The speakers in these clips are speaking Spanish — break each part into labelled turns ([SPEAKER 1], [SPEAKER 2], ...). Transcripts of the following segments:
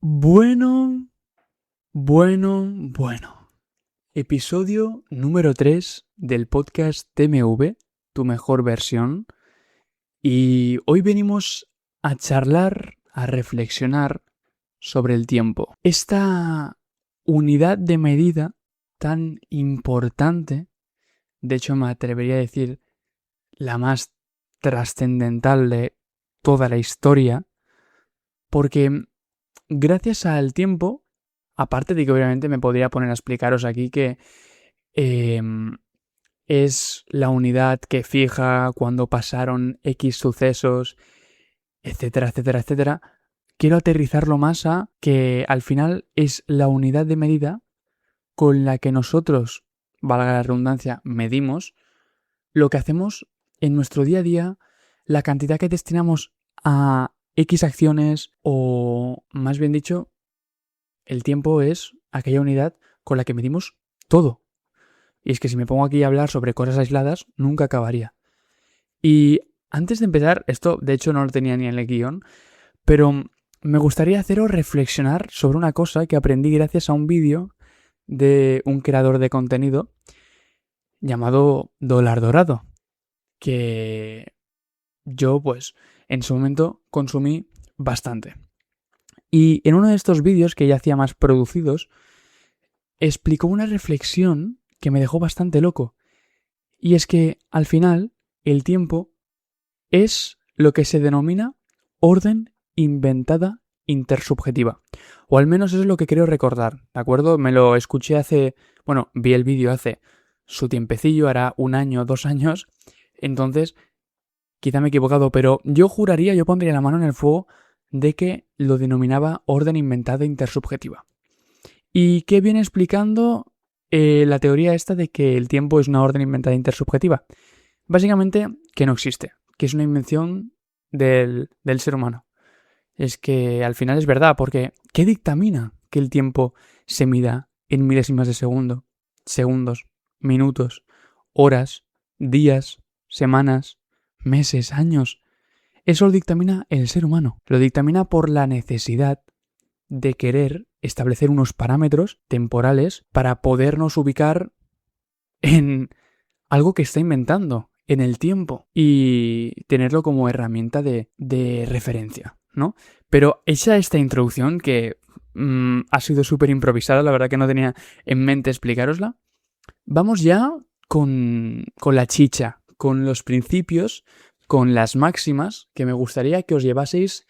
[SPEAKER 1] Bueno, bueno. Episodio número 3 del podcast TMV, tu mejor versión. Y hoy venimos a charlar, a reflexionar sobre el tiempo. Esta unidad de medida tan importante, de hecho me atrevería a decir la más trascendental de toda la historia, porque gracias al tiempo, aparte de que obviamente me podría poner a explicaros aquí que es la unidad que fija cuando pasaron X sucesos, etcétera, etcétera, etcétera, quiero aterrizarlo más a que al final es la unidad de medida con la que nosotros, valga la redundancia, medimos lo que hacemos en nuestro día a día, la cantidad que destinamos a X acciones o, más bien dicho, el tiempo es aquella unidad con la que medimos todo. Y es que si me pongo aquí a hablar sobre cosas aisladas, nunca acabaría. Y antes de empezar, esto de hecho no lo tenía ni en el guión, pero me gustaría haceros reflexionar sobre una cosa que aprendí gracias a un vídeo de un creador de contenido llamado Dólar Dorado, que yo pues en su momento consumí bastante. Y en uno de estos vídeos que ya hacía más producidos, explicó una reflexión que me dejó bastante loco. Y es que al final el tiempo es lo que se denomina orden inventada intersubjetiva. O al menos eso es lo que creo recordar, ¿de acuerdo? Me lo escuché vi el vídeo hace su tiempecillo, hará 1 año, 2 años. Entonces, quizá me he equivocado, pero yo pondría la mano en el fuego de que lo denominaba orden inventada intersubjetiva. ¿Y qué viene explicando la teoría esta de que el tiempo es una orden inventada intersubjetiva? Básicamente que no existe, que es una invención del ser humano. Es que al final es verdad, porque ¿qué dictamina que el tiempo se mida en milésimas de segundo, segundos, minutos, horas, días, semanas, meses, años? Eso lo dictamina el ser humano. Lo dictamina por la necesidad de querer establecer unos parámetros temporales para podernos ubicar en algo que está inventando, en el tiempo, y tenerlo como herramienta de referencia, ¿no? Pero hecha esta introducción, que ha sido súper improvisada, la verdad que no tenía en mente explicárosla, vamos ya con la chicha, con los principios, con las máximas que me gustaría que os llevaseis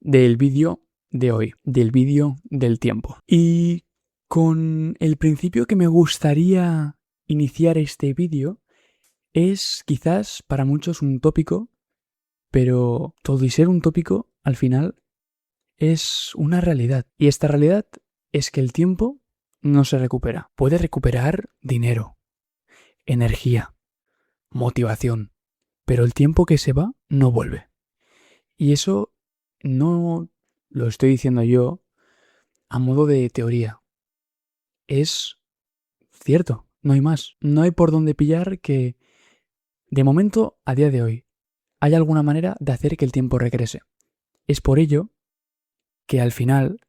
[SPEAKER 1] del vídeo de hoy, del vídeo del tiempo. Y con el principio que me gustaría iniciar este vídeo es quizás para muchos un tópico, pero todo y ser un tópico, al final, es una realidad. Y esta realidad es que el tiempo no se recupera. Puede recuperar dinero, energía, motivación, pero el tiempo que se va no vuelve. Y eso no lo estoy diciendo yo a modo de teoría. Es cierto, no hay más. No hay por dónde pillar que, de momento, a día de hoy, hay alguna manera de hacer que el tiempo regrese. Es por ello que al final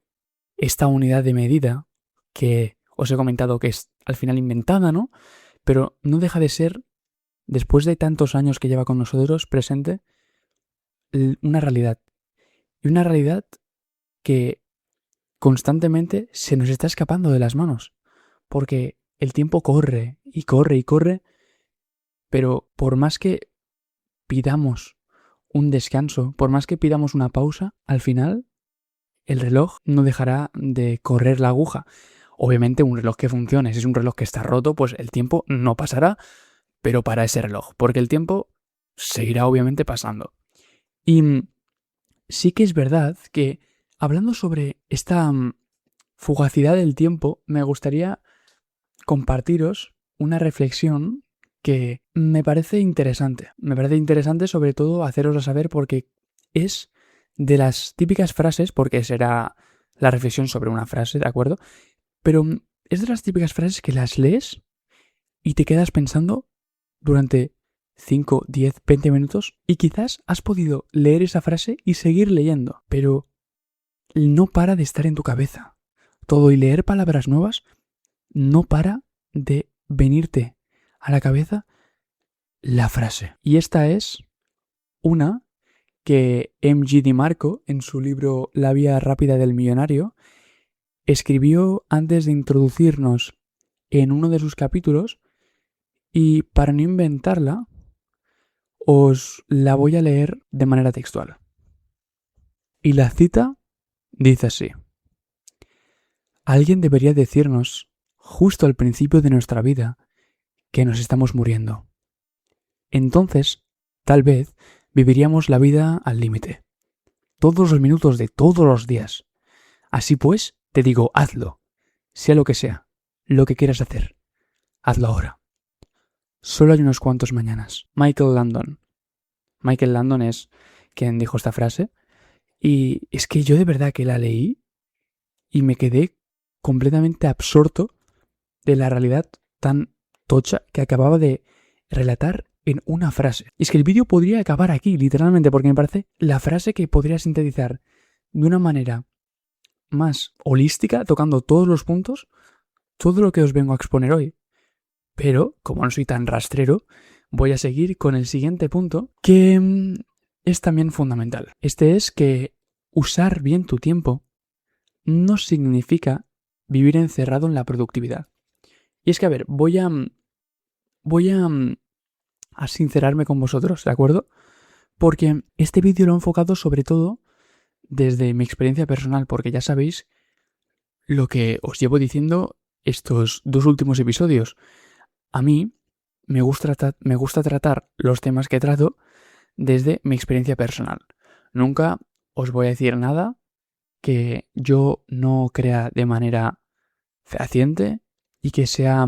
[SPEAKER 1] esta unidad de medida que os he comentado que es al final inventada, ¿no? Pero no deja de ser, después de tantos años que lleva con nosotros presente, una realidad. Y una realidad que constantemente se nos está escapando de las manos. Porque el tiempo corre y corre y corre, pero por más que pidamos un descanso, por más que pidamos una pausa, al final el reloj no dejará de correr la aguja. Obviamente un reloj que funcione, si es un reloj que está roto, pues el tiempo no pasará, pero para ese reloj, porque el tiempo seguirá obviamente pasando. Y sí que es verdad que, hablando sobre esta fugacidad del tiempo, me gustaría compartiros una reflexión que me parece interesante. Me parece interesante sobre todo hacerosla saber porque es de las típicas frases, porque será la reflexión sobre una frase, ¿de acuerdo? Pero es de las típicas frases que las lees y te quedas pensando durante 5, 10, 20 minutos y quizás has podido leer esa frase y seguir leyendo, pero no para de estar en tu cabeza. Todo, y leer palabras nuevas no para de venirte a la cabeza la frase. Y esta es una que M.G. DiMarco, en su libro La vía rápida del millonario, escribió antes de introducirnos en uno de sus capítulos, y para no inventarla, os la voy a leer de manera textual. Y la cita dice así: alguien debería decirnos, justo al principio de nuestra vida, que nos estamos muriendo. Entonces, tal vez, viviríamos la vida al límite. Todos los minutos de todos los días. Así pues, te digo, hazlo. Sea lo que sea, lo que quieras hacer. Hazlo ahora. Solo hay unos cuantos mañanas. Michael Landon. Michael Landon es quien dijo esta frase. Y es que yo de verdad que la leí y me quedé completamente absorto de la realidad tan tocha que acababa de relatar en una frase. Y es que el vídeo podría acabar aquí, literalmente, porque me parece la frase que podría sintetizar de una manera más holística, tocando todos los puntos, todo lo que os vengo a exponer hoy. Pero, como no soy tan rastrero, voy a seguir con el siguiente punto, que es también fundamental. Este es que usar bien tu tiempo no significa vivir encerrado en la productividad. Y es que, a ver, voy a sincerarme con vosotros, ¿de acuerdo? Porque este vídeo lo he enfocado sobre todo desde mi experiencia personal, porque ya sabéis lo que os llevo diciendo estos 2 últimos episodios. A mí me gusta tratar los temas que trato desde mi experiencia personal. Nunca os voy a decir nada que yo no crea de manera fehaciente y que sea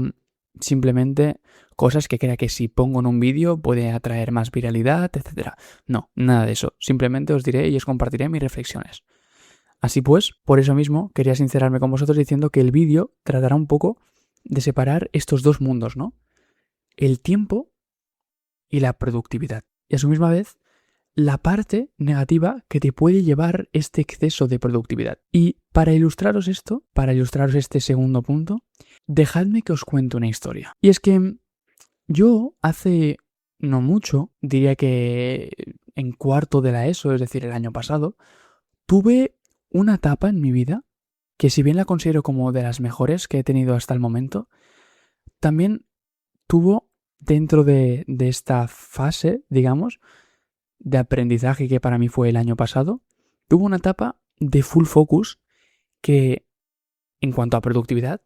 [SPEAKER 1] simplemente cosas que crea que si pongo en un vídeo puede atraer más viralidad, etc. No, nada de eso. Simplemente os diré y os compartiré mis reflexiones. Así pues, por eso mismo quería sincerarme con vosotros diciendo que el vídeo tratará un poco de separar estos dos mundos, ¿no? El tiempo y la productividad. Y a su misma vez, la parte negativa que te puede llevar este exceso de productividad. Y para ilustraros esto, para ilustraros este segundo punto, dejadme que os cuente una historia. Y es que yo hace no mucho, diría que en cuarto de la ESO, es decir, el año pasado, tuve una etapa en mi vida que, si bien la considero como de las mejores que he tenido hasta el momento, también tuvo dentro de esta fase, digamos, de aprendizaje que para mí fue el año pasado, tuvo una etapa de full focus que, en cuanto a productividad,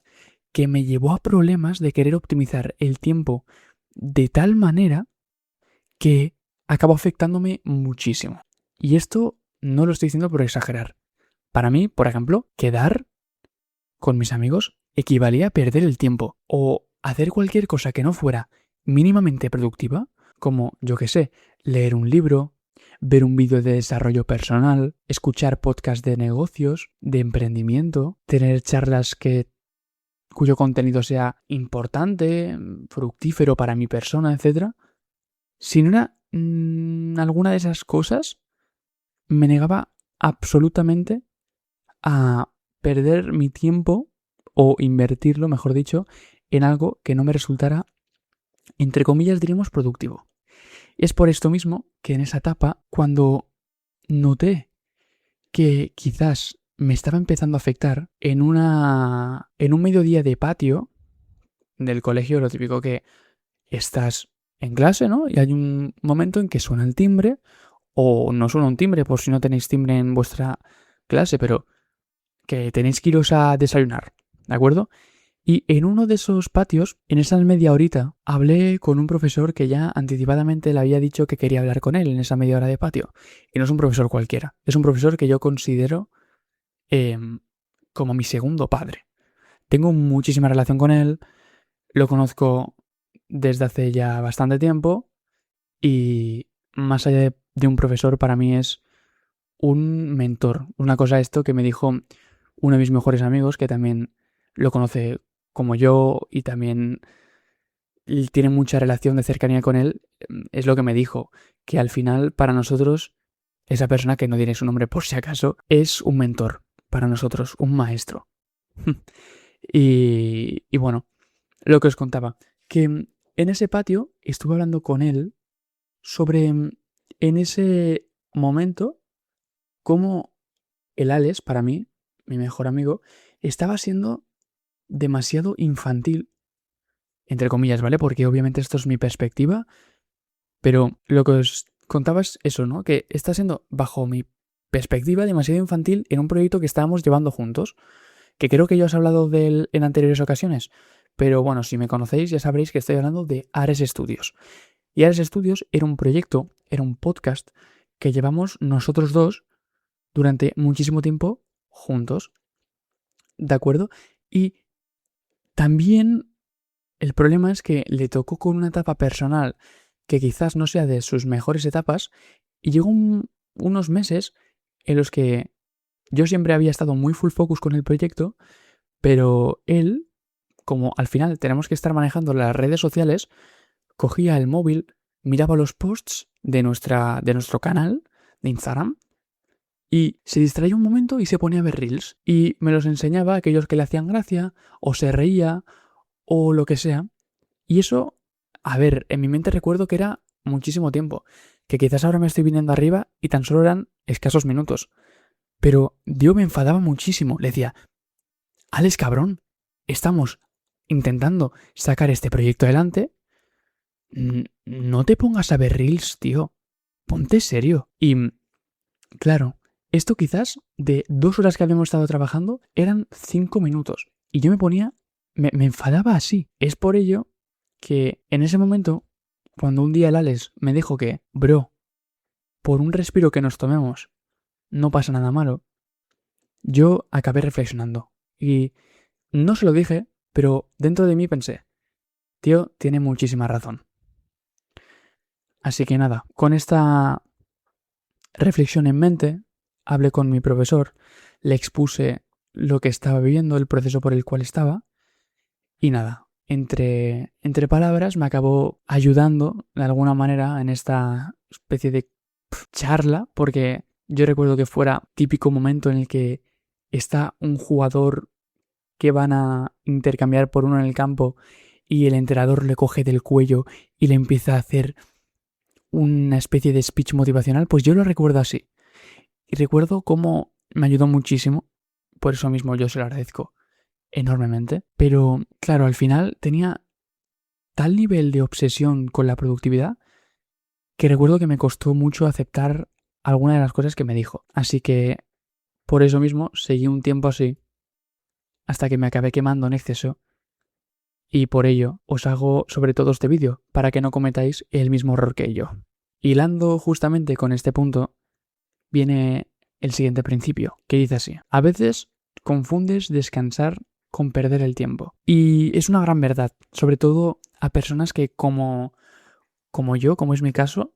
[SPEAKER 1] que me llevó a problemas de querer optimizar el tiempo de tal manera que acabó afectándome muchísimo. Y esto no lo estoy diciendo por exagerar. Para mí, por ejemplo, quedar con mis amigos equivalía a perder el tiempo, o hacer cualquier cosa que no fuera mínimamente productiva, como, yo qué sé, leer un libro, ver un vídeo de desarrollo personal, escuchar podcasts de negocios, de emprendimiento, tener charlas cuyo contenido sea importante, fructífero para mi persona, etc. Si no era alguna de esas cosas, me negaba absolutamente a perder mi tiempo, o invertirlo, mejor dicho, en algo que no me resultara, entre comillas, diríamos, productivo. Y es por esto mismo que en esa etapa, cuando noté que quizás me estaba empezando a afectar en un mediodía de patio del colegio, lo típico que estás en clase, ¿no? Y hay un momento en que suena el timbre, o no suena un timbre, por si no tenéis timbre en vuestra clase, pero que tenéis que iros a desayunar, ¿de acuerdo? Y en uno de esos patios, en esa media horita, hablé con un profesor que ya anticipadamente le había dicho que quería hablar con él en esa media hora de patio. Y no es un profesor cualquiera, es un profesor que yo considero como mi segundo padre. Tengo muchísima relación con él, lo conozco desde hace ya bastante tiempo, y más allá de un profesor, para mí es un mentor. Una cosa esto que me dijo uno de mis mejores amigos, que también lo conoce como yo y también tiene mucha relación de cercanía con él, es lo que me dijo, que al final para nosotros esa persona, que no diré su nombre por si acaso, es un mentor. para nosotros, un maestro. Y bueno, lo que os contaba, que en ese patio estuve hablando con él sobre, en ese momento, cómo el Alex, para mí, mi mejor amigo, estaba siendo demasiado infantil, entre comillas, ¿vale? Porque obviamente esto es mi perspectiva, pero lo que os contaba es eso, ¿no? Que está siendo, bajo mi perspectiva, demasiado infantil en un proyecto que estábamos llevando juntos, que creo que ya os he hablado de él en anteriores ocasiones, pero bueno, si me conocéis ya sabréis que estoy hablando de Ares Studios. Y Ares Studios era un proyecto, era un podcast que llevamos nosotros dos durante muchísimo tiempo juntos, ¿de acuerdo? Y también el problema es que le tocó con una etapa personal que quizás no sea de sus mejores etapas y llegó unos meses en los que yo siempre había estado muy full focus con el proyecto, pero él, como al final tenemos que estar manejando las redes sociales, cogía el móvil, miraba los posts de nuestro canal de Instagram y se distraía un momento y se ponía a ver reels. Y me los enseñaba a aquellos que le hacían gracia, o se reía, o lo que sea. Y eso, a ver, en mi mente recuerdo que era muchísimo tiempo. Que quizás ahora me estoy viniendo arriba y tan solo eran escasos minutos. Pero yo me enfadaba muchísimo. Le decía, Alex, cabrón, estamos intentando sacar este proyecto adelante. No te pongas a ver reels, tío. Ponte serio. Y, claro, esto quizás de 2 horas que habíamos estado trabajando eran 5 minutos. Y yo me enfadaba así. Es por ello que en ese momento, cuando un día el Alex me dijo que, bro, por un respiro que nos tomemos, no pasa nada malo, yo acabé reflexionando. Y no se lo dije, pero dentro de mí pensé, tío, tiene muchísima razón. Así que nada, con esta reflexión en mente, hablé con mi profesor, le expuse lo que estaba viviendo, el proceso por el cual estaba, y nada, entre palabras me acabó ayudando de alguna manera en esta especie de charla, porque yo recuerdo que fuera típico momento en el que está un jugador que van a intercambiar por uno en el campo y el entrenador le coge del cuello y le empieza a hacer una especie de speech motivacional, pues yo lo recuerdo así. Y recuerdo cómo me ayudó muchísimo, por eso mismo yo se lo agradezco enormemente. Pero claro, al final tenía tal nivel de obsesión con la productividad que recuerdo que me costó mucho aceptar alguna de las cosas que me dijo. Así que por eso mismo seguí un tiempo así hasta que me acabé quemando en exceso. Y por ello os hago sobre todo este vídeo, para que no cometáis el mismo error que yo. Hilando justamente con este punto, viene el siguiente principio, que dice así. A veces confundes descansar con perder el tiempo. Y es una gran verdad, sobre todo a personas que como yo, como es mi caso,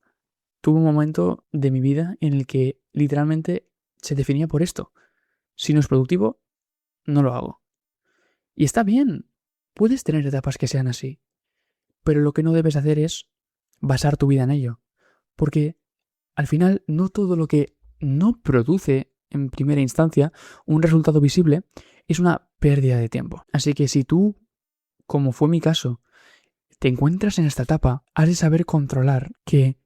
[SPEAKER 1] tuve un momento de mi vida en el que literalmente se definía por esto. Si no es productivo, no lo hago. Y está bien. Puedes tener etapas que sean así, pero lo que no debes hacer es basar tu vida en ello, porque al final no todo lo que no produce en primera instancia un resultado visible es una pérdida de tiempo. Así que si tú, como fue mi caso, te encuentras en esta etapa, has de saber controlar que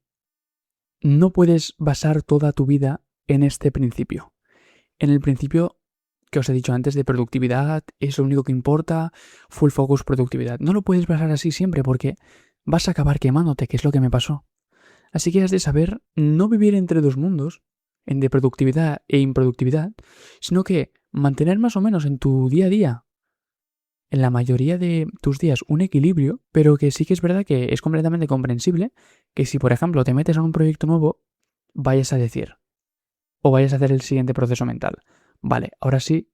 [SPEAKER 1] no puedes basar toda tu vida en este principio. En el principio que os he dicho antes de productividad, es lo único que importa, full focus productividad. No lo puedes basar así siempre porque vas a acabar quemándote, que es lo que me pasó. Así que has de saber no vivir entre dos mundos, en de productividad e improductividad, sino que mantener más o menos en tu día a día, en la mayoría de tus días, un equilibrio, pero que sí que es verdad que es completamente comprensible que si, por ejemplo, te metes a un proyecto nuevo, vayas a decir, o vayas a hacer el siguiente proceso mental. Vale, ahora sí,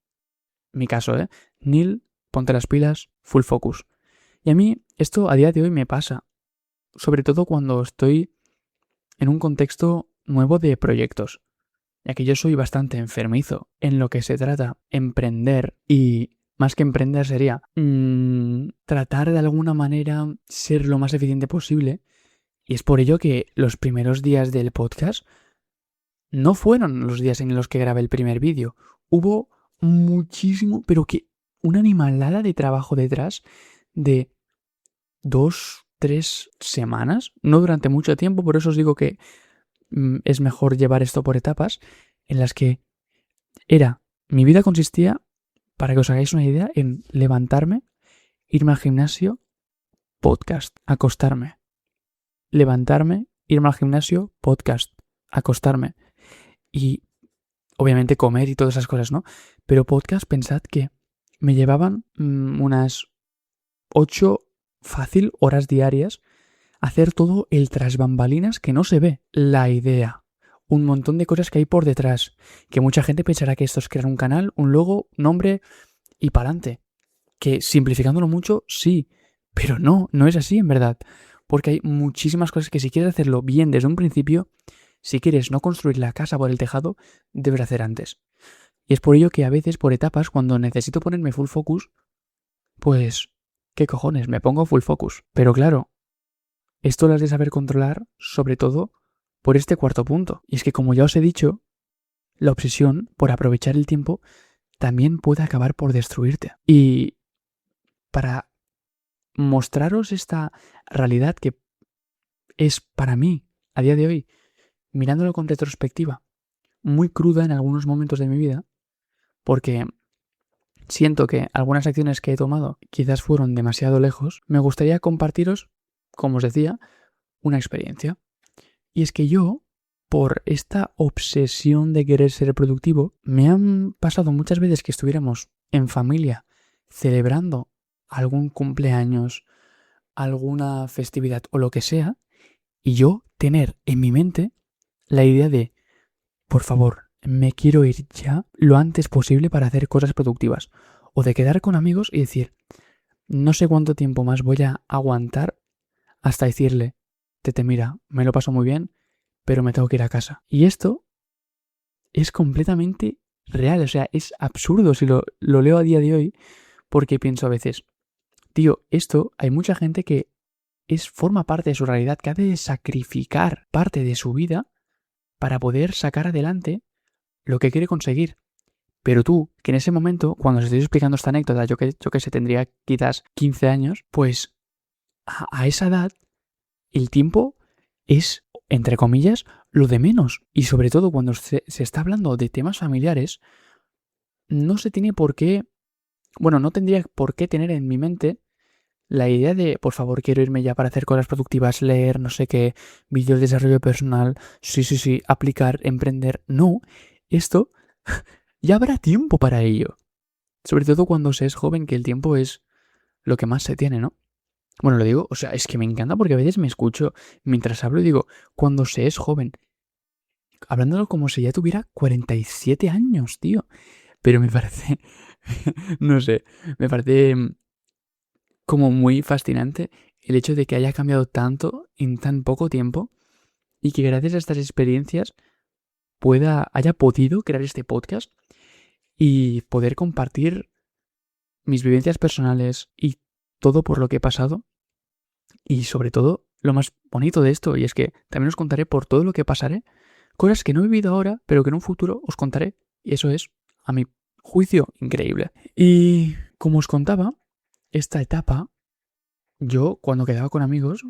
[SPEAKER 1] mi caso, Neil, ponte las pilas, full focus. Y a mí esto a día de hoy me pasa, sobre todo cuando estoy en un contexto nuevo de proyectos, ya que yo soy bastante enfermizo en lo que se trata emprender y más que emprender sería tratar de alguna manera ser lo más eficiente posible. Y es por ello que los primeros días del podcast no fueron los días en los que grabé el primer vídeo. Hubo muchísimo, pero que una animalada de trabajo detrás de 2-3 semanas, no durante mucho tiempo, por eso os digo que es mejor llevar esto por etapas, en las que mi vida consistía, para que os hagáis una idea, en levantarme, irme al gimnasio, podcast, acostarme, levantarme, irme al gimnasio, podcast, acostarme y obviamente comer y todas esas cosas, ¿no? Pero podcast, pensad que me llevaban unas 8 fácil horas diarias hacer todo el tras bambalinas que no se ve. La idea. Un montón de cosas que hay por detrás. Que mucha gente pensará que esto es crear un canal, un logo, nombre y pa'lante. Que simplificándolo mucho, sí. Pero no es así en verdad. Porque hay muchísimas cosas que si quieres hacerlo bien desde un principio, si quieres no construir la casa por el tejado, debes hacer antes. Y es por ello que a veces, por etapas, cuando necesito ponerme full focus, pues, ¿qué cojones? Me pongo full focus. Pero claro, esto lo has de saber controlar, sobre todo, por este cuarto punto. Y es que, como ya os he dicho, la obsesión por aprovechar el tiempo también puede acabar por destruirte. Y para mostraros esta realidad que es para mí, a día de hoy, mirándolo con retrospectiva, muy cruda en algunos momentos de mi vida, porque siento que algunas acciones que he tomado quizás fueron demasiado lejos, me gustaría compartiros, como os decía, una experiencia. Y es que yo, por esta obsesión de querer ser productivo, me han pasado muchas veces que estuviéramos en familia celebrando algún cumpleaños, alguna festividad o lo que sea, y yo tener en mi mente la idea de, por favor, me quiero ir ya lo antes posible para hacer cosas productivas. O de quedar con amigos y decir, no sé cuánto tiempo más voy a aguantar hasta decirle, Tete, mira, me lo paso muy bien, pero me tengo que ir a casa. Y esto es completamente real, o sea, es absurdo si lo leo a día de hoy, porque pienso a veces, tío, esto hay mucha gente que forma parte de su realidad, que ha de sacrificar parte de su vida para poder sacar adelante lo que quiere conseguir. Pero tú, que en ese momento, cuando os estoy explicando esta anécdota, yo que sé, tendría quizás 15 años, pues a esa edad el tiempo es, entre comillas, lo de menos. Y sobre todo cuando se está hablando de temas familiares, no se tiene por qué, bueno, no tendría por qué tener en mi mente la idea de, por favor, quiero irme ya para hacer cosas productivas, leer, no sé qué, vídeos de desarrollo personal, sí, aplicar, emprender. No, esto ya habrá tiempo para ello. Sobre todo cuando se es joven, que el tiempo es lo que más se tiene, ¿no? Bueno, lo digo, o sea, es que me encanta porque a veces me escucho mientras hablo y digo, cuando se es joven, hablándolo como si ya tuviera 47 años, tío. Pero me parece, no sé, me parece como muy fascinante el hecho de que haya cambiado tanto en tan poco tiempo y que gracias a estas experiencias haya podido crear este podcast y poder compartir mis vivencias personales y todo por lo que he pasado. Y sobre todo, lo más bonito de esto, y es que también os contaré por todo lo que pasaré, cosas que no he vivido ahora, pero que en un futuro os contaré. Y eso es, a mi juicio, increíble. Y como os contaba, esta etapa, yo cuando quedaba con amigos,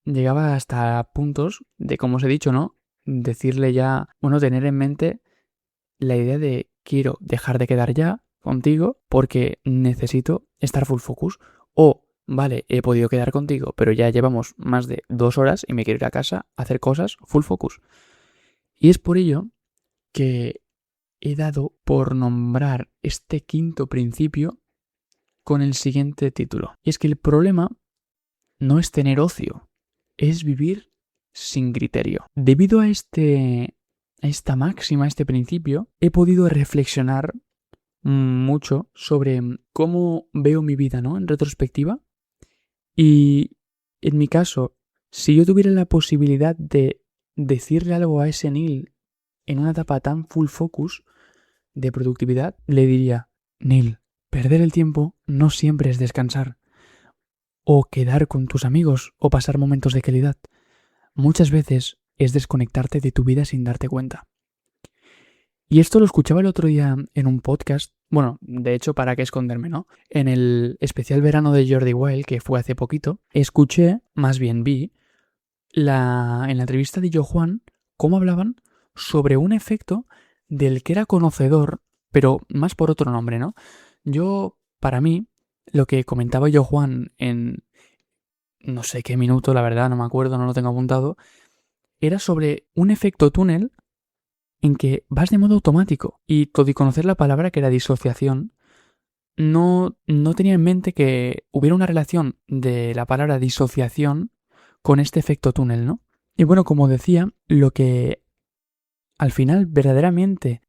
[SPEAKER 1] llegaba hasta puntos de, como os he dicho, ¿no? Decirle ya, bueno, tener en mente la idea de quiero dejar de quedar ya contigo porque necesito estar full focus. O, vale, he podido quedar contigo, pero ya llevamos más de 2 horas y me quiero ir a casa a hacer cosas full focus. Y es por ello que he dado por nombrar este quinto principio con el siguiente título. Y es que el problema no es tener ocio, es vivir sin criterio. Debido a esta máxima, a este principio, he podido reflexionar mucho sobre cómo veo mi vida, ¿no? En retrospectiva. Y en mi caso, si yo tuviera la posibilidad de decirle algo a ese Neil en una etapa tan full focus de productividad, le diría, Neil, perder el tiempo no siempre es descansar, o quedar con tus amigos, o pasar momentos de calidad. Muchas veces es desconectarte de tu vida sin darte cuenta. Y esto lo escuchaba el otro día en un podcast Bueno, de hecho, ¿para qué esconderme, no? En el especial verano de Jordi Wild, que fue hace poquito, escuché, más bien vi, en la entrevista de Yo Juan, cómo hablaban sobre un efecto del que era conocedor, pero más por otro nombre, ¿no? Para mí, lo que comentaba Yo Juan en no sé qué minuto, la verdad, no me acuerdo, no lo tengo apuntado, era sobre un efecto túnel en que vas de modo automático. Y todo y conocer la palabra que era disociación, no tenía en mente que hubiera una relación de la palabra disociación con este efecto túnel, ¿no? Y bueno, como decía, lo que al final verdaderamente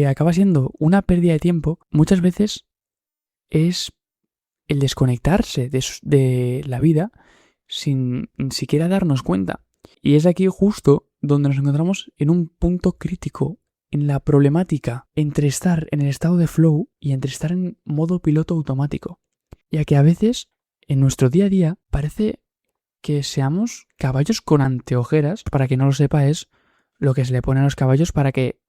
[SPEAKER 1] acaba siendo una pérdida de tiempo, muchas veces es el desconectarse de la vida sin siquiera darnos cuenta. Y es aquí justo donde nos encontramos en un punto crítico en la problemática entre estar en el estado de flow y entre estar en modo piloto automático. Ya que a veces en nuestro día a día parece que seamos caballos con anteojeras. Para quien no lo sepa, es lo que se le pone a los caballos para que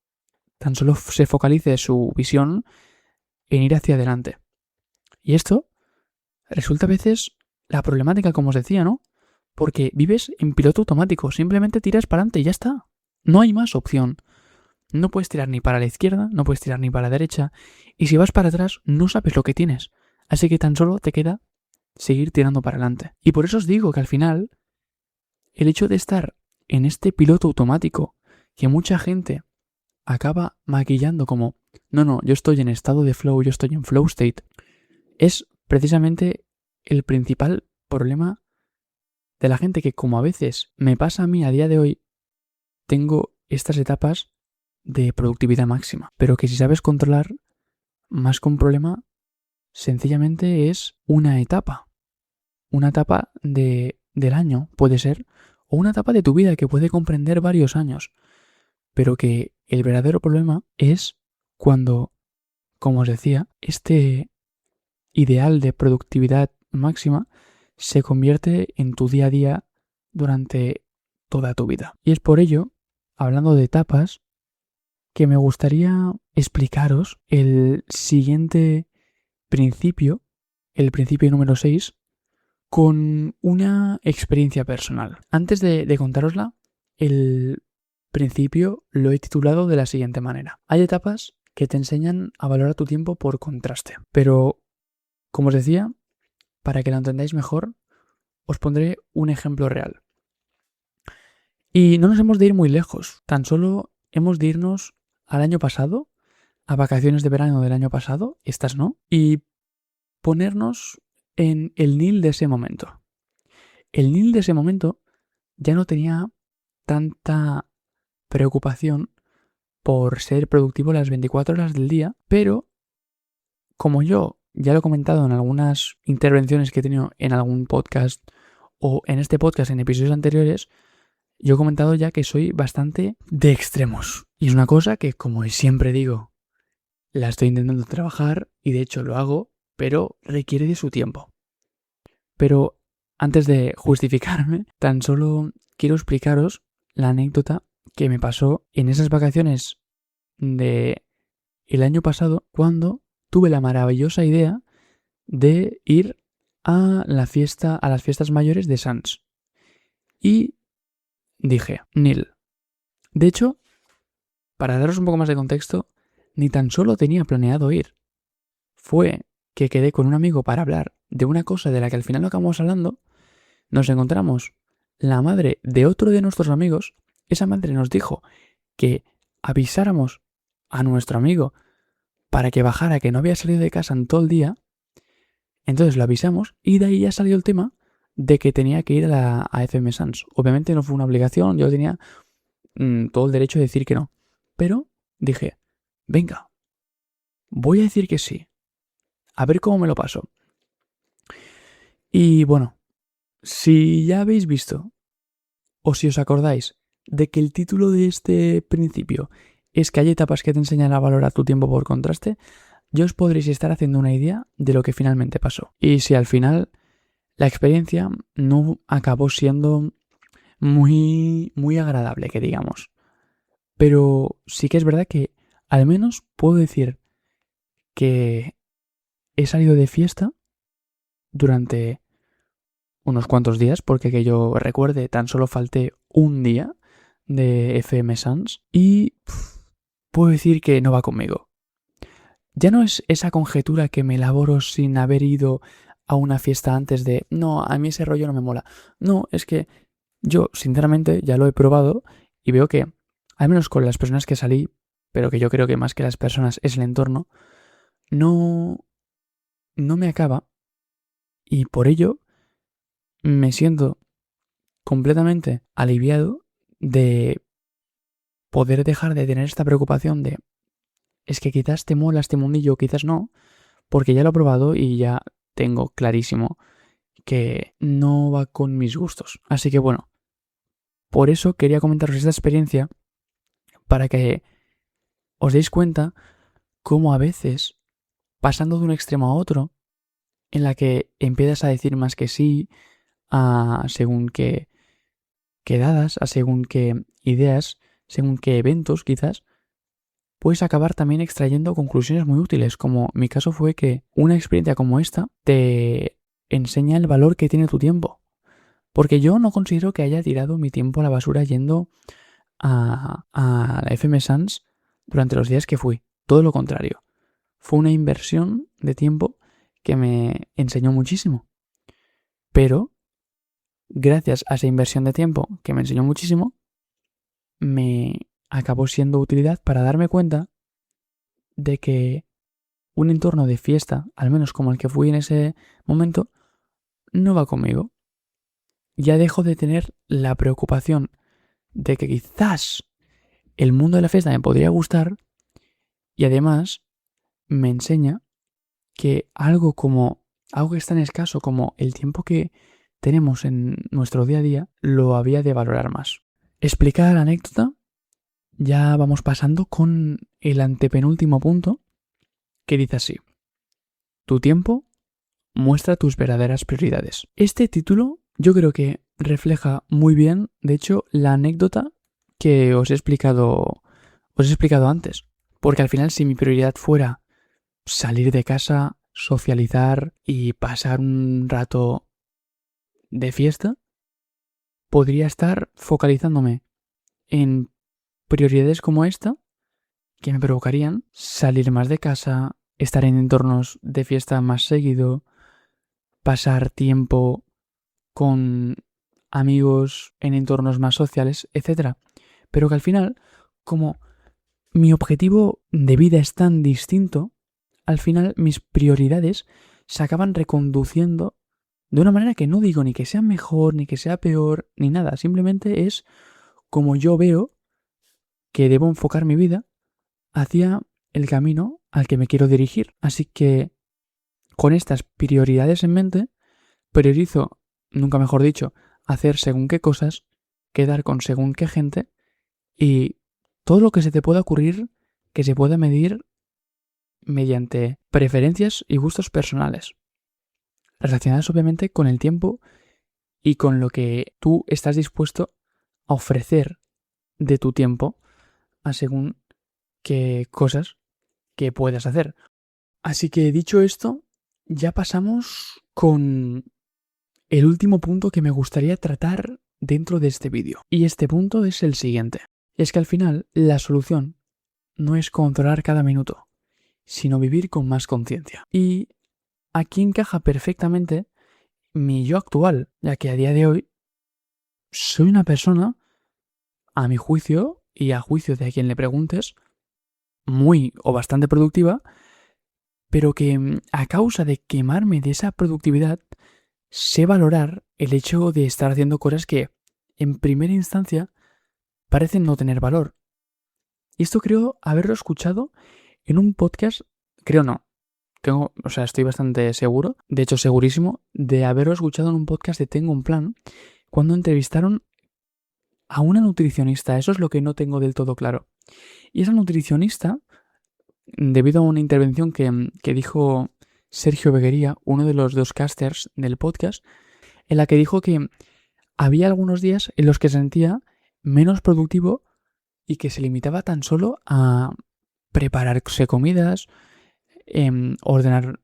[SPEAKER 1] tan solo se focalice su visión en ir hacia adelante. Y esto resulta a veces la problemática, como os decía, ¿no? Porque vives en piloto automático, simplemente tiras para adelante y ya está. No hay más opción. No puedes tirar ni para la izquierda, no puedes tirar ni para la derecha, y si vas para atrás no sabes lo que tienes. Así que tan solo te queda seguir tirando para adelante. Y por eso os digo que al final, el hecho de estar en este piloto automático, que mucha gente acaba maquillando como, no, yo estoy en estado de flow, yo estoy en flow state, es precisamente el principal problema de la gente que, como a veces me pasa a mí a día de hoy, tengo estas etapas de productividad máxima, pero que si sabes controlar, más que un problema, sencillamente es una etapa del año puede ser, o una etapa de tu vida que puede comprender varios años, pero que el verdadero problema es cuando, como os decía, este ideal de productividad máxima se convierte en tu día a día durante toda tu vida. Y es por ello, hablando de etapas, que me gustaría explicaros el siguiente principio, el principio número 6, con una experiencia personal. Antes de contárosla, el principio lo he titulado de la siguiente manera. Hay etapas que te enseñan a valorar tu tiempo por contraste, pero, como os decía, para que lo entendáis mejor, os pondré un ejemplo real. Y no nos hemos de ir muy lejos, tan solo hemos de irnos al año pasado, a vacaciones de verano del año pasado, estas no, y ponernos en el Neil de ese momento. El Neil de ese momento ya no tenía tanta preocupación por ser productivo las 24 horas del día, pero como yo ya lo he comentado en algunas intervenciones que he tenido en algún podcast o en este podcast en episodios anteriores, yo he comentado ya que soy bastante de extremos. Y es una cosa que, como siempre digo, la estoy intentando trabajar y de hecho lo hago, pero requiere de su tiempo. Pero antes de justificarme, tan solo quiero explicaros la anécdota que me pasó en esas vacaciones de el año pasado cuando tuve la maravillosa idea de ir a las fiestas mayores de Sants. Y dije, Neil. De hecho, para daros un poco más de contexto, ni tan solo tenía planeado ir. Fue que quedé con un amigo para hablar de una cosa de la que al final no acabamos hablando. Nos encontramos la madre de otro de nuestros amigos. Esa madre nos dijo que avisáramos a nuestro amigo para que bajara, que no había salido de casa en todo el día. Entonces lo avisamos y de ahí ya salió el tema de que tenía que ir a FM Sans. Obviamente no fue una obligación, yo tenía todo el derecho de decir que no. Pero dije, venga, voy a decir que sí. A ver cómo me lo paso. Y bueno, si ya habéis visto, o si os acordáis, de que el título de este principio es que hay etapas que te enseñan a valorar tu tiempo por contraste, ya os podréis estar haciendo una idea de lo que finalmente pasó. Y si al final la experiencia no acabó siendo muy agradable, que digamos. Pero sí que es verdad que al menos puedo decir que he salido de fiesta durante unos cuantos días, porque que yo recuerde tan solo falté un día de FM Sans y puedo decir que no va conmigo. Ya no es esa conjetura que me elaboro sin haber ido a una fiesta antes de no, a mí ese rollo no me mola. No, es que yo sinceramente ya lo he probado y veo que, al menos con las personas que salí, pero que yo creo que más que las personas es el entorno, no me acaba y por ello me siento completamente aliviado de poder dejar de tener esta preocupación de es que quizás te mola este mundillo, quizás no, porque ya lo he probado y ya tengo clarísimo que no va con mis gustos. Así que bueno, por eso quería comentaros esta experiencia para que os deis cuenta cómo a veces, pasando de un extremo a otro, en la que empiezas a decir más que sí a según qué quedadas, a según qué ideas, según qué eventos quizás, puedes acabar también extrayendo conclusiones muy útiles, como mi caso fue que una experiencia como esta te enseña el valor que tiene tu tiempo. Porque yo no considero que haya tirado mi tiempo a la basura yendo a la FM Sans durante los días que fui. Todo lo contrario. Fue una inversión de tiempo que me enseñó muchísimo. Pero, gracias a esa inversión de tiempo que me enseñó muchísimo, me acabó siendo de utilidad para darme cuenta de que un entorno de fiesta, al menos como el que fui en ese momento, no va conmigo. Ya dejo de tener la preocupación de que quizás el mundo de la fiesta me podría gustar y además me enseña que algo que es tan escaso como el tiempo que tenemos en nuestro día a día, lo había de valorar más. Explicada la anécdota, ya vamos pasando con el antepenúltimo punto, que dice así: tu tiempo muestra tus verdaderas prioridades. Este título yo creo que refleja muy bien, de hecho, la anécdota que os he explicado antes. Porque al final, si mi prioridad fuera salir de casa, socializar y pasar un rato de fiesta, podría estar focalizándome en prioridades como esta que me provocarían salir más de casa, estar en entornos de fiesta más seguido, pasar tiempo con amigos en entornos más sociales, etc. Pero que al final, como mi objetivo de vida es tan distinto, al final mis prioridades se acaban reconduciendo de una manera que no digo ni que sea mejor, ni que sea peor, ni nada. Simplemente es como yo veo que debo enfocar mi vida hacia el camino al que me quiero dirigir. Así que con estas prioridades en mente, priorizo, nunca mejor dicho, hacer según qué cosas, quedar con según qué gente y todo lo que se te pueda ocurrir que se pueda medir mediante preferencias y gustos personales, relacionadas obviamente con el tiempo y con lo que tú estás dispuesto a ofrecer de tu tiempo a según qué cosas que puedas hacer. Así que dicho esto, ya pasamos con el último punto que me gustaría tratar dentro de este vídeo. Y este punto es el siguiente. Es que al final la solución no es controlar cada minuto, sino vivir con más conciencia. Y aquí encaja perfectamente mi yo actual, ya que a día de hoy soy una persona, a mi juicio y a juicio de a quien le preguntes, muy o bastante productiva, pero que a causa de quemarme de esa productividad, sé valorar el hecho de estar haciendo cosas que, en primera instancia, parecen no tener valor. Y esto creo haberlo escuchado en un podcast, creo no, estoy bastante seguro, de hecho segurísimo, de haberlo escuchado en un podcast de Tengo un Plan, cuando entrevistaron a una nutricionista. Eso es lo que no tengo del todo claro. Y esa nutricionista, debido a una intervención que dijo Sergio Beguería, uno de los dos casters del podcast, en la que dijo que había algunos días en los que se sentía menos productivo y que se limitaba tan solo a prepararse comidas, ordenar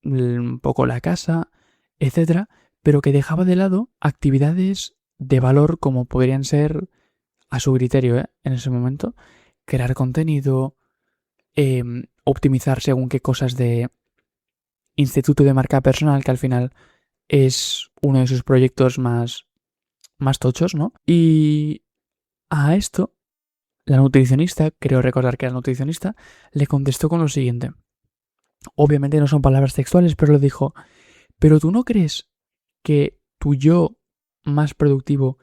[SPEAKER 1] un poco la casa, etcétera, pero que dejaba de lado actividades de valor como podrían ser, a su criterio, en ese momento, crear contenido, optimizar según qué cosas de instituto de marca personal, que al final es uno de sus proyectos más tochos, ¿no? Y a esto, la nutricionista, creo recordar que era nutricionista, le contestó con lo siguiente. Obviamente no son palabras textuales, pero le dijo, ¿pero tú no crees que tu yo más productivo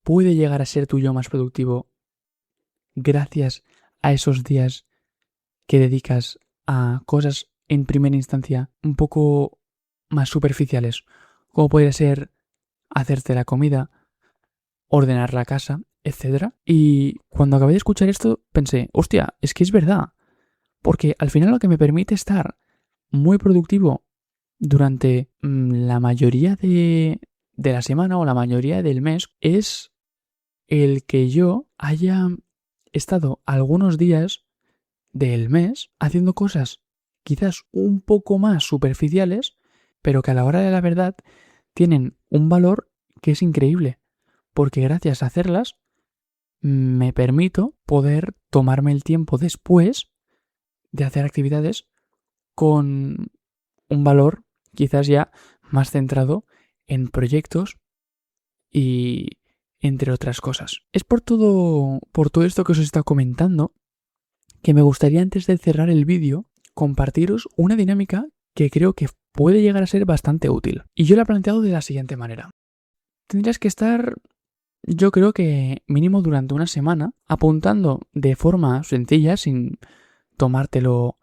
[SPEAKER 1] puede llegar a ser tu yo más productivo gracias a esos días que dedicas a cosas en primera instancia un poco más superficiales, como podría ser hacerte la comida, ordenar la casa, etcétera? Y cuando acabé de escuchar esto pensé, hostia, es que es verdad, porque al final lo que me permite estar muy productivo durante la mayoría de la semana o la mayoría del mes es el que yo haya estado algunos días del mes haciendo cosas quizás un poco más superficiales, pero que a la hora de la verdad tienen un valor que es increíble, porque gracias a hacerlas me permito poder tomarme el tiempo después de hacer actividades con un valor quizás ya más centrado en proyectos y entre otras cosas. Es por todo esto que os he estado comentando que me gustaría, antes de cerrar el vídeo, compartiros una dinámica que creo que puede llegar a ser bastante útil. Y yo la he planteado de la siguiente manera. Tendrías que estar, yo creo que mínimo durante una semana, apuntando de forma sencilla, sin tomártelo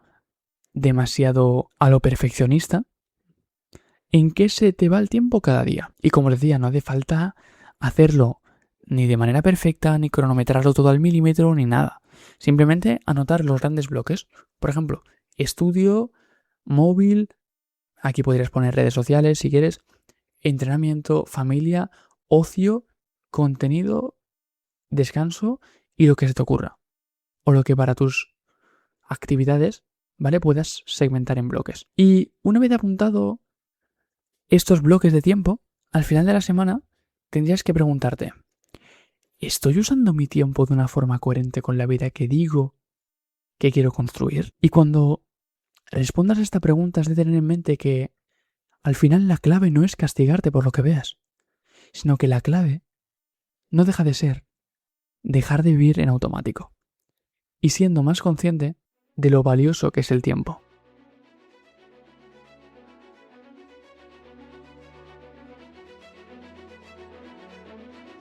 [SPEAKER 1] demasiado a lo perfeccionista, en qué se te va el tiempo cada día. Y como les decía, no hace falta hacerlo ni de manera perfecta, ni cronometrarlo todo al milímetro, ni nada. Simplemente anotar los grandes bloques. Por ejemplo, estudio, móvil, aquí podrías poner redes sociales si quieres, entrenamiento, familia, ocio, contenido, descanso y lo que se te ocurra. O lo que para tus actividades, ¿vale? Puedas segmentar en bloques. Y una vez apuntado estos bloques de tiempo, al final de la semana tendrías que preguntarte, ¿estoy usando mi tiempo de una forma coherente con la vida que digo que quiero construir? Y cuando respondas a esta pregunta has de tener en mente que al final la clave no es castigarte por lo que veas, sino que la clave no deja de ser dejar de vivir en automático y siendo más consciente de lo valioso que es el tiempo.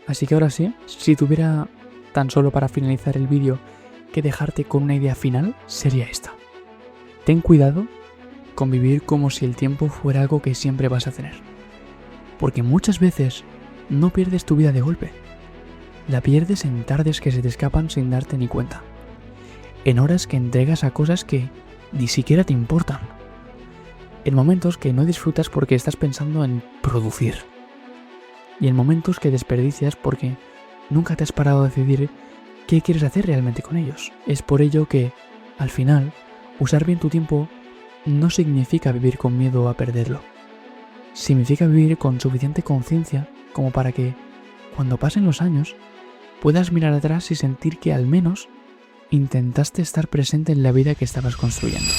[SPEAKER 1] Así que ahora sí, si tuviera tan solo para finalizar el vídeo que dejarte con una idea final, sería esta. Ten cuidado con vivir como si el tiempo fuera algo que siempre vas a tener. Porque muchas veces no pierdes tu vida de golpe. La pierdes en tardes que se te escapan sin darte ni cuenta. En horas que entregas a cosas que ni siquiera te importan. En momentos que no disfrutas porque estás pensando en producir. Y en momentos que desperdicias porque nunca te has parado a decidir qué quieres hacer realmente con ellos. Es por ello que, al final, usar bien tu tiempo no significa vivir con miedo a perderlo. Significa vivir con suficiente conciencia como para que, cuando pasen los años, puedas mirar atrás y sentir que al menos intentaste estar presente en la vida que estabas construyendo.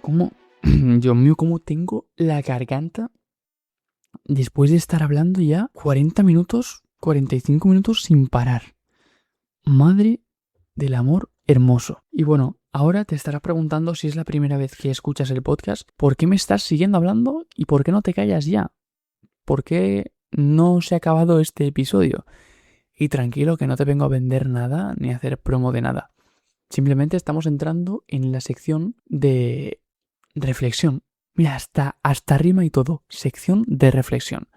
[SPEAKER 1] ¿Cómo? Dios mío, cómo tengo la garganta después de estar hablando ya 40 minutos, 45 minutos sin parar. Madre del amor hermoso. Y bueno, ahora te estarás preguntando, si es la primera vez que escuchas el podcast, ¿por qué me estás siguiendo hablando y por qué no te callas ya? ¿Por qué no se ha acabado este episodio? Y tranquilo, que no te vengo a vender nada ni a hacer promo de nada. Simplemente estamos entrando en la sección de reflexión. Mira, hasta rima y todo. Sección de reflexión.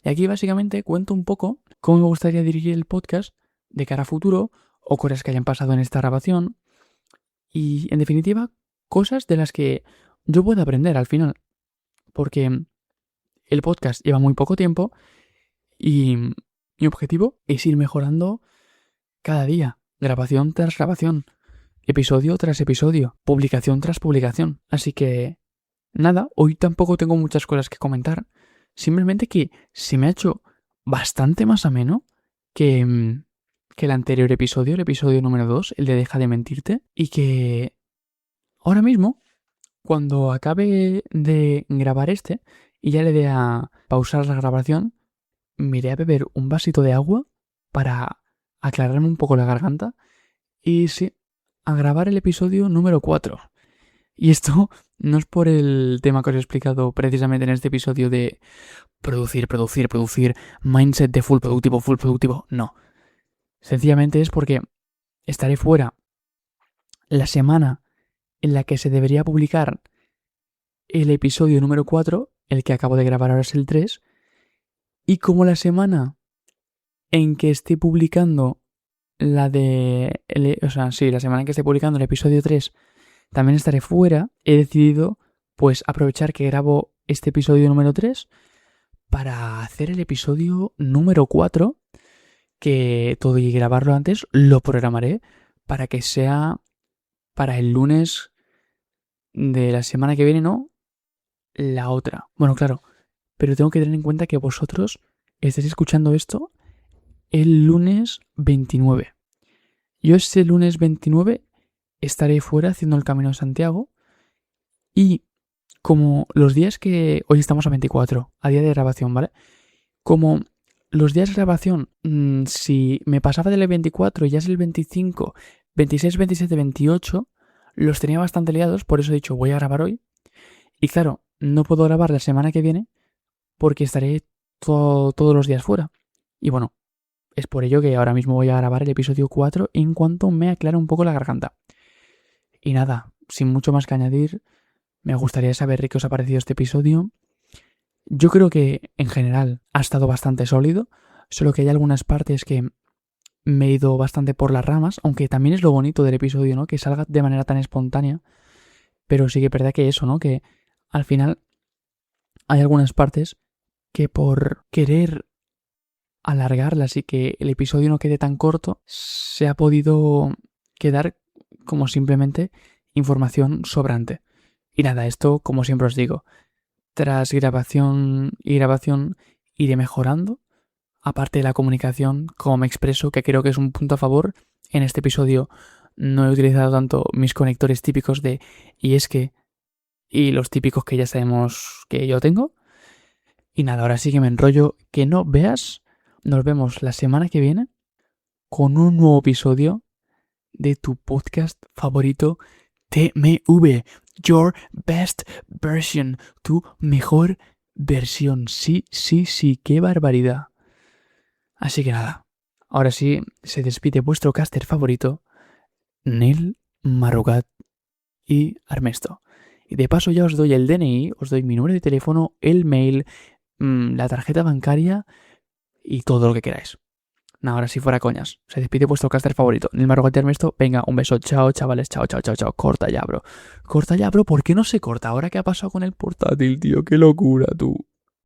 [SPEAKER 1] Y aquí básicamente cuento un poco cómo me gustaría dirigir el podcast de cara a futuro, o cosas que hayan pasado en esta grabación, Y en definitiva, cosas de las que yo puedo aprender al final. Porque el podcast lleva muy poco tiempo y mi objetivo es ir mejorando cada día, grabación tras grabación, episodio tras episodio, publicación tras publicación. Así que, nada, hoy tampoco tengo muchas cosas que comentar. Simplemente que se me ha hecho bastante más ameno que el anterior episodio, el episodio número 2, el de Deja de mentirte. Y que ahora mismo, cuando acabe de grabar este y ya le dé a pausar la grabación, me iré a beber un vasito de agua para aclararme un poco la garganta y sí, a grabar el episodio número 4. Y esto no es por el tema que os he explicado precisamente en este episodio de producir, mindset de full productivo, no. Sencillamente es porque estaré fuera la semana en la que se debería publicar el episodio número 4, el que acabo de grabar ahora es el 3, y como la semana en que esté publicando la semana en que esté publicando el episodio 3 también estaré fuera, he decidido pues aprovechar que grabo este episodio número 3 para hacer el episodio número 4, que todo y grabarlo antes lo programaré para que sea para el lunes de la semana que viene, no, la otra. Bueno, claro, pero tengo que tener en cuenta que vosotros estáis escuchando esto el lunes 29. Yo ese lunes 29 estaré fuera haciendo el Camino de Santiago y como los días que... Hoy estamos a 24, a día de grabación, ¿vale? Como los días de grabación, si me pasaba del 24 y ya es el 25, 26, 27, 28, los tenía bastante liados, por eso he dicho voy a grabar hoy. Y claro, no puedo grabar la semana que viene porque estaré todos los días fuera. Y bueno, es por ello que ahora mismo voy a grabar el episodio 4 en cuanto me aclare un poco la garganta. Y nada, sin mucho más que añadir, me gustaría saber qué os ha parecido este episodio. Yo creo que en general ha estado bastante sólido, solo que hay algunas partes que me he ido bastante por las ramas, aunque también es lo bonito del episodio, ¿no? Que salga de manera tan espontánea, pero sí que es verdad que eso, ¿no? Que al final hay algunas partes que por querer alargarlas y que el episodio no quede tan corto, se ha podido quedar como simplemente información sobrante. Y nada, esto, como siempre os digo, tras grabación iré mejorando. Aparte de la comunicación, como me expreso, que creo que es un punto a favor. En este episodio no he utilizado tanto mis conectores típicos de y es que y los típicos que ya sabemos que yo tengo. Y nada, ahora sí que me enrollo. Que no veas. Nos vemos la semana que viene con un nuevo episodio de tu podcast favorito, TMV, Your Best Version, tu mejor versión. Sí, qué barbaridad. Así que nada, ahora sí se despide vuestro caster favorito, Nil, Marrogat y Armesto. Y de paso ya os doy el DNI, os doy mi número de teléfono, el mail, la tarjeta bancaria y todo lo que queráis. Nada, ahora sí fuera coñas. Se despide vuestro caster favorito, Nil, Marrogat y Armesto. Venga, un beso, chao chavales, chao. Corta ya, bro. ¿Por qué no se corta? Ahora qué ha pasado con el portátil, tío, qué locura, tú.